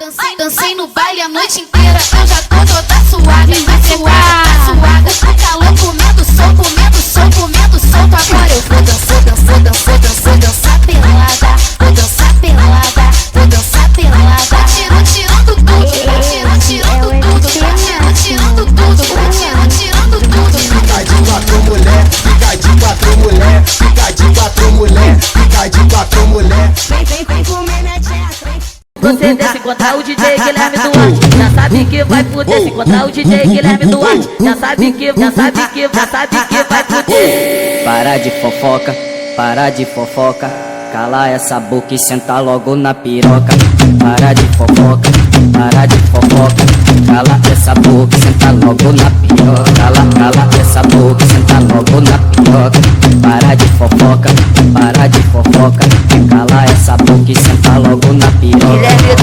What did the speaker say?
Dancei no baile a noite inteira, eu já tô toda suada, suada, tá calor, comendo solto, agora eu vou dançar pelada, vou dançar pelada, tirando tudo, Fica de quatro mulher, fica de quatro mulher, fica de quatro mulher, fica de quatro mulher. Vem comer minha tcheca. Você desce encontrar o DJ Guilherme Duarte, já sabe que vai fuder. Se encontrar o DJ Guilherme Duarte, já sabe que vai fuder. Para de fofoca, cala essa boca e senta logo na piroca. Para de fofoca, cala essa boca e senta logo na piroca. Cala essa boca e senta logo na piroca. Para de fofoca, cala essa boca e senta logo na piroca. Guilherme